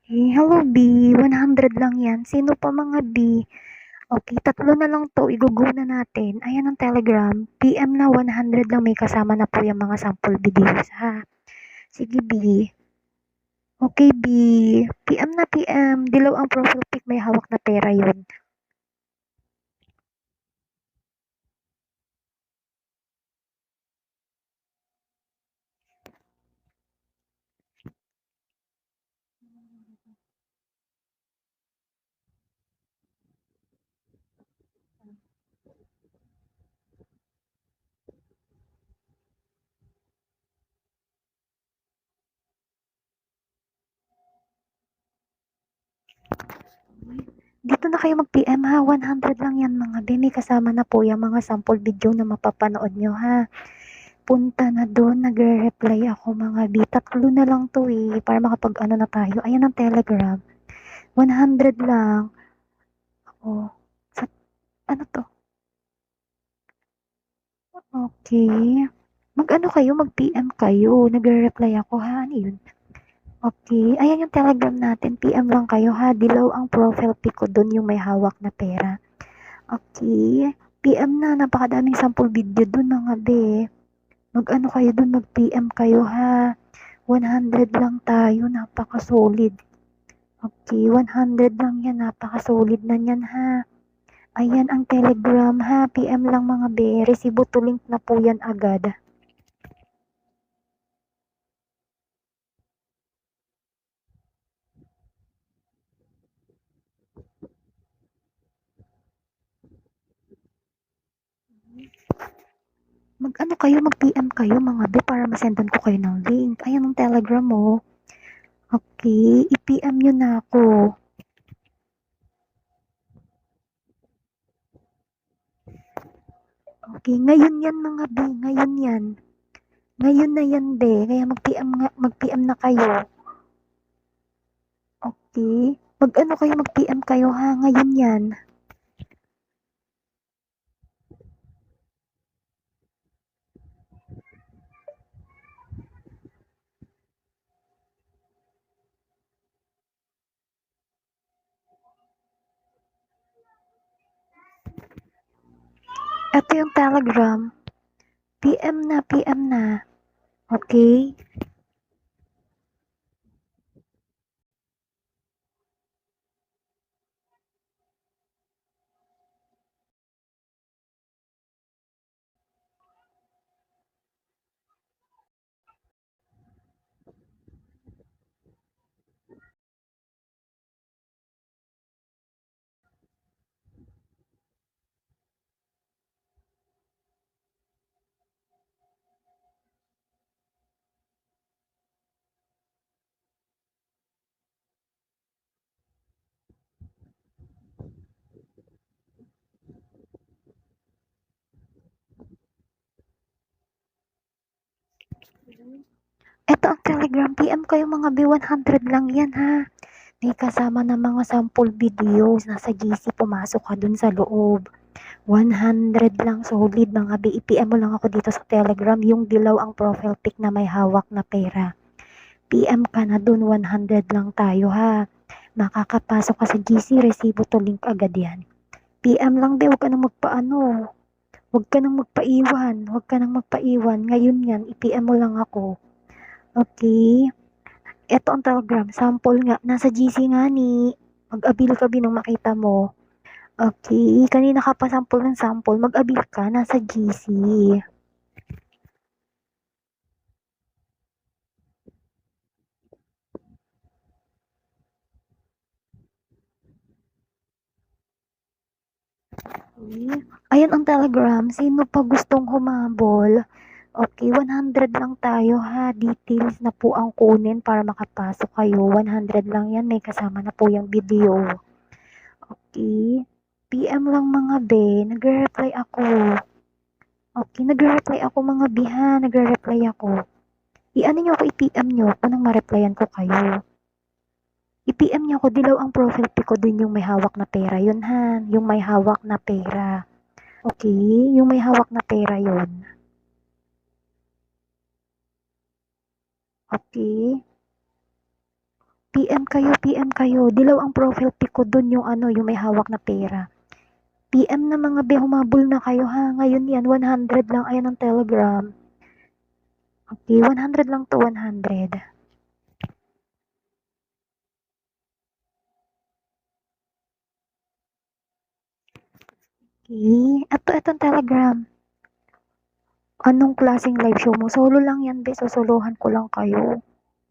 Hello B, 100 lang yan. Sino pa mga B? Okay, tatlo na lang to, igugo na natin. Ayan ang Telegram. PM na 100 lang, may kasama na po yung mga sample videos ha. Sige B. Okay B. PM na PM. Dilaw ang profile pic, may hawak na pera yun. Dito na kayo mag-PM ha. 100 lang yan mga B. May kasama na po yung mga sample video na mapapanood nyo ha. Punta na doon, nagre-reply ako mga B. Tatlo na lang to para makapag-ano na tayo. Ayan ang Telegram. 100 lang. Oh, sa ano 'to? Okay. Mag-ano kayo, mag-PM kayo. Nagre-reply ako ha. Ano yun? Okay. Ayan yung Telegram natin. PM lang kayo ha. Dilaw ang profile pic ko dun yung may hawak na pera. Okay. PM na. Napakadaming sample video dun mga be. Mag-ano kayo dun, mag-PM kayo ha. 100 lang tayo. Napaka-solid. Okay. 100 lang yan. Napaka-solid na yan ha. Ayan ang Telegram ha, PM lang mga be, resibo to link na po yan agad. Mag-ano kayo, mag-PM kayo mga be para masendan ko kayo ng link. Ayan ang Telegram mo. Okay, i-PM nyo na ako. Okay, ngayon yan mga be, ngayon yan. Ngayon na yan be, kaya mag-PM na kayo. Okay, mag-ano kayo, mag-PM kayo ha, ngayon yan. Ito yung Telegram. PM na, PM na. Okay? Eto ang Telegram, PM kayo mga be, 100 lang yan ha. May kasama na mga sample videos, nasa GC, pumasok ka dun sa loob. 100 lang solid mga be, i-PM mo lang ako dito sa Telegram, yung dilaw ang profile pic na may hawak na pera. PM ka na dun, 100 lang tayo ha. Makakapasok ka sa GC, resibo to link agad yan. PM lang be, huwag ka nang magpaano. Huwag ka nang magpaiwan, huwag ka nang magpaiwan. Ngayon yan, i-PM mo lang ako. Okay? Eto ang Telegram, sample nga, nasa GC nga ni. Mag-abil ka binong makita mo. Okay, kanina ka pa sample ng sample, mag-abil ka, nasa GC. Okay. Ayan ang Telegram, sino pa gustong humabol? Okay, 100 lang tayo ha, details na po ang kunin para makapasok kayo. 100 lang yan, may kasama na po yung video. Okay, PM lang mga be, nagre-reply ako. Okay, nagre-reply ako mga biha, nagre-reply ako. I-ano nyo ako, i-PM nyo ako nang ma-replyan ko kayo. I-PM nyo ako, dilaw ang profile pic ko dun yung may hawak na pera. Yun ha, yung may hawak na pera. Okay, yung may hawak na pera yun. Okay, PM kayo. Dilaw ang profile pic ko dun yung ano, yung may hawak na pera. PM na mga be, humabol na kayo ha. Ngayon yan, 100 lang. Ayan ang Telegram. Okay, 100 lang to, 100. Okay, etong Telegram. Anong klaseng live show mo? Solo lang yan be, susuluhan ko lang kayo.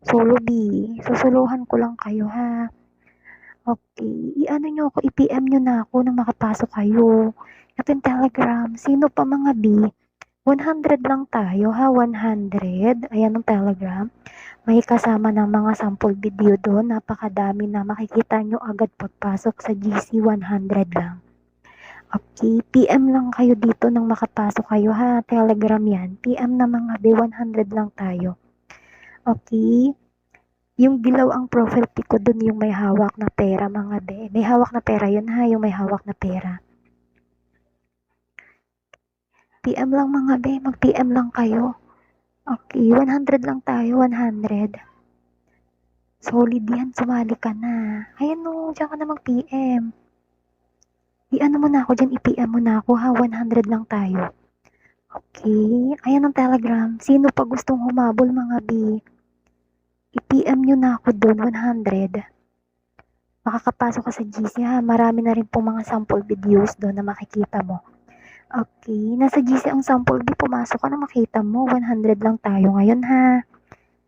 Solo B, susuluhan ko lang kayo ha. Okay, i-ano nyo ako, i-PM nyo na ako nang makapasok kayo. Ito yung Telegram. Sino pa mga B? 100 lang tayo ha, 100. Ayan ang Telegram. May kasama ng mga sample video doon. Napakadami na makikita nyo agad pagpasok sa GC 100 lang. Okay, PM lang kayo dito nang makapasok kayo ha. Telegram yan. PM na mga B, 100 lang tayo. Okay. Yung dilaw ang profile pic ko dun yung may hawak na pera mga be. May hawak na pera yun ha, yung may hawak na pera. PM lang mga be, mag-PM lang kayo. Okay, 100 lang tayo, 100. Solid yan, sumali ka na. Ayan o, diyan ka na mag-PM. I-ano mo na ako dyan, i-PM mo na ako ha, 100 lang tayo. Okay, ayan ang Telegram. Sino pa gustong humabol mga B? I-PM nyo na ako doon, 100. Makakapasok ka sa GC ha, marami na rin po mga sample videos doon na makikita mo. Okay, nasa GC ang sample B, pumasok ka na makita mo, 100 lang tayo ngayon ha.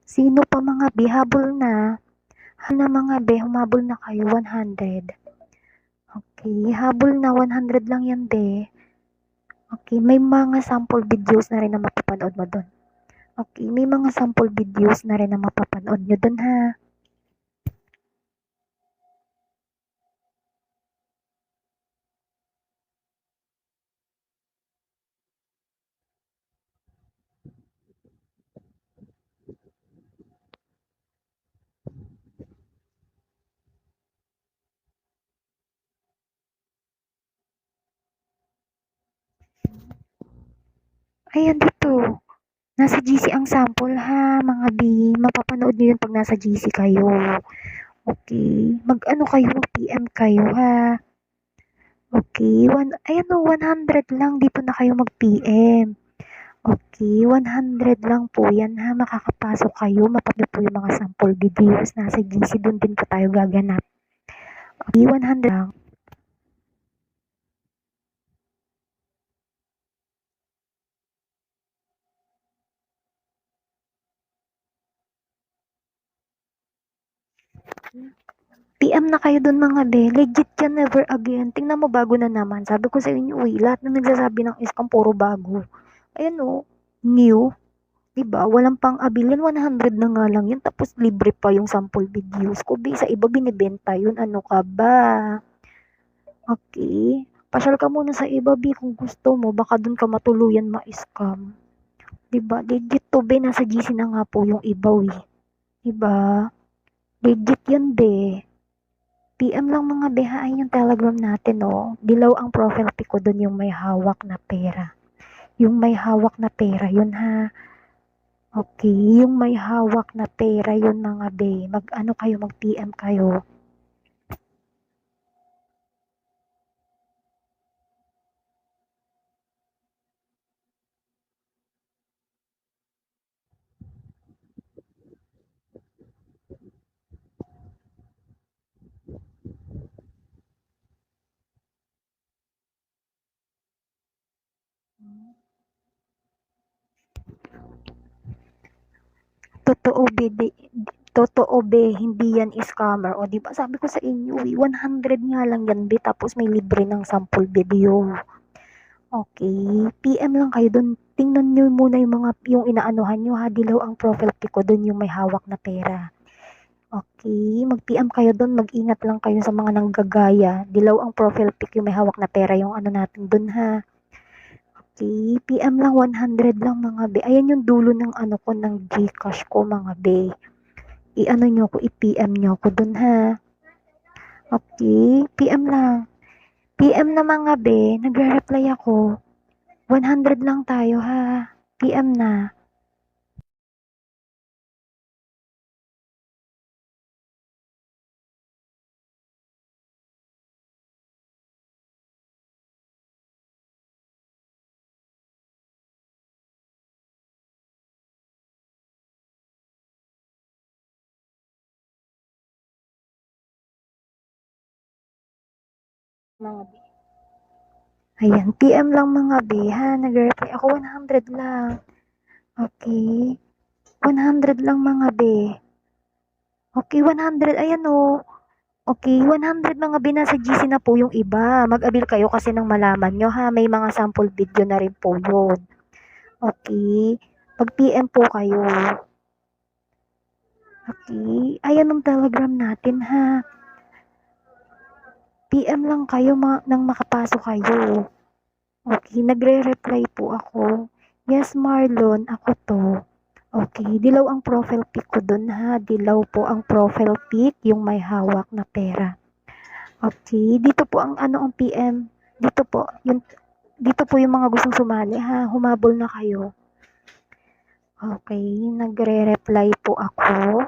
Sino pa mga B, habol na. Habol na mga B, humabol na kayo, 100. Okay, habol na, 100 lang yan be. Okay, may mga sample videos na rin na mapapanood mo doon. Okay, may mga sample videos na rin na mapapanood nyo doon ha. Ayan dito. Nasa GC ang sample ha, mga B. Mapapanood nyo yun pag nasa GC kayo. Okay, mag-ano kayo, PM kayo ha. Okay, ayan o, 100 lang. Dito na kayo mag-PM. Okay, 100 lang po yan ha. Makakapasok kayo. Mapapanood po yung mga sample videos. Nasa GC, dun din po tayo gaganap. Okay, 100 lang. PM na kayo dun mga be. Legit yan, never again. Tingnan mo, bago na naman. Sabi ko sa inyo, uy, lahat na nagsasabi ng scam, puro bago. Ayan o, new. Diba? Walang pang abilin, 100 na nga lang yun. Tapos libre pa yung sample videos ko. Sa iba binibenta yun. Ano ka ba? Okay. Pasyal ka muna sa iba, B, kung gusto mo. Baka dun ka matuluyan ma-scam. Diba? Legit to, be. Nasa GC na nga po yung iba, eh. Diba? Legit yan, be. PM lang mga beha ay yung Telegram natin, oh. Dilaw ang profile pic ko dun yung may hawak na pera. Yung may hawak na pera, yun ha. Okay, yung may hawak na pera yun mga be. Mag-ano kayo, mag-PM kayo. Totoo be, totoo be, hindi yan scammer. O di ba sabi ko sa inyo, 100 nga lang yan be, tapos may libre ng sample video. Okay, PM lang kayo dun. Tingnan nyo muna yung inaanuhan nyo ha. Dilaw ang profile pic ko dun yung may hawak na pera. Okay, mag-PM kayo dun. Mag-ingat lang kayo sa mga nanggagaya. Dilaw ang profile pic yung may hawak na pera yung ano natin dun ha. Okay, PM lang, 100 lang mga be. Ayan yung dulo ng ano ko, ng Gcash ko mga be. I-ano nyo ko, i-PM nyo ko dun ha. Okay, PM lang. PM na mga be, nagre-reply ako. 100 lang tayo ha. PM na. Mga B. Ayan, PM lang mga B ha. Nag-reply ako 100 lang. Okay. 100 lang mga B. Okay, 100. Ayan o. Okay, 100 mga B. Nasa GC na po yung iba. Mag-abil kayo kasi nang malaman nyo ha. May mga sample video na rin po yun. Okay. Mag-PM po kayo. Okay. Ayan ang Telegram natin ha. PM lang kayo nang makapasok kayo. Okay, nagre-reply po ako. Yes, Marlon, ako to. Okay, dilaw ang profile pic ko dun ha. Dilaw po ang profile pic, yung may hawak na pera. Okay, dito po ang ano ang PM. Dito po yung mga gustong sumali ha. Humabol na kayo. Okay, nagre-reply po ako.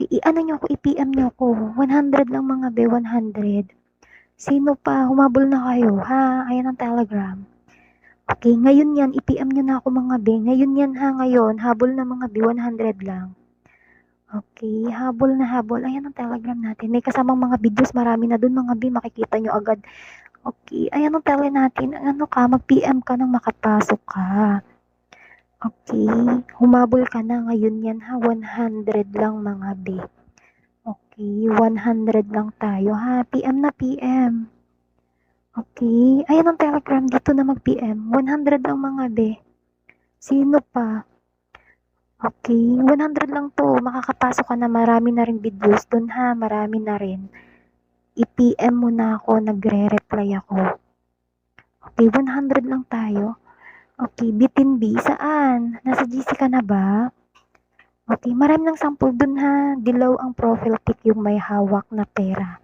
Ano nyo ako, i-PM nyo ako. 100 lang mga be, 100. Sino pa? Humabol na kayo, ha? Ayan ang Telegram. Okay, ngayon yan, i-PM nyo na ako mga be. Ngayon yan ha, ngayon. Habol na mga be, 100 lang. Okay, habol na habol. Ayan ang Telegram natin. May kasamang mga videos, marami na dun mga be. Makikita nyo agad. Okay, ayan ang Tele natin. Ano ka, mag-PM ka nang makapasok ka. Okay, humabol ka na ngayon yan ha. 100 lang mga be. Okay, 100 lang tayo ha. PM na PM. Okay, ayan ang Telegram. Dito na mag-PM. 100 lang mga be. Sino pa? Okay, 100 lang to. Makakapasok ka na. Marami na rin videos dun ha. Marami na rin. I-PM mo na ako. Nagre-reply ako. Okay, 100 lang tayo. Okay, bitin B. Saan? Nasa GC ka na ba? Okay, marami ng sample dun ha. Dilaw ang profile pic yung may hawak na pera.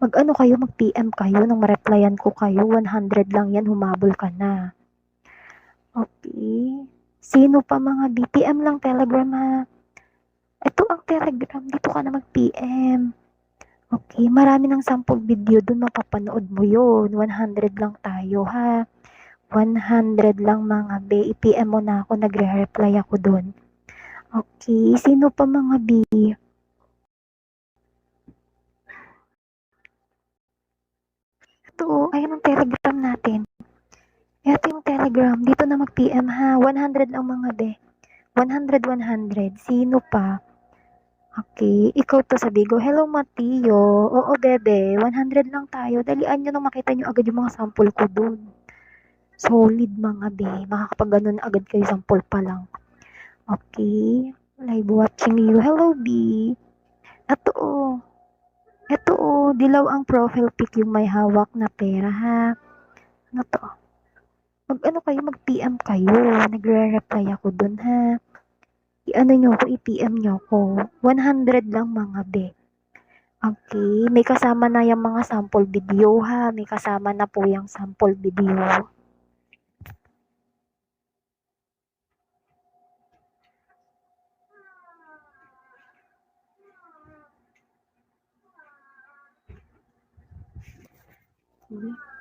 Mag-ano kayo, mag-PM kayo nang ma-replyan ko kayo. 100 lang yan, humabol ka na. Okay. Sino pa mga BPM lang Telegram ha? Ito ang Telegram, dito ka na mag-PM. Okay, marami ng sample video dun, mapapanood mo yun. 100 lang tayo ha. 100 lang mga B. I-PM mo na ako, nagre-reply ako dun. Okay, sino pa mga B? Ito, ayan ang Telegram natin. Ito yung Telegram. Dito na mag-PM ha. 100 lang mga be. 100, 100. Sino pa? Okay. Ikaw to sa Bigo. Hello, Matio. Oo, bebe. 100 lang tayo. Dalian nyo nang makita nyo agad yung mga sample ko dun. Solid mga be. Makakapag agad kayo sample pa lang. Okay. Live watching you. Hello, B. Ito oh. Ito oh. Dilaw ang profile pic yung may hawak na pera ha. Ano to? Mag-ano kayo, mag-PM kayo. Nagre-reply ako dun ha. I-ano nyo ako, i-PM nyo ako. 100 lang mga be. Okay, may kasama na yung mga sample video ha. May kasama na po yung sample video. Okay.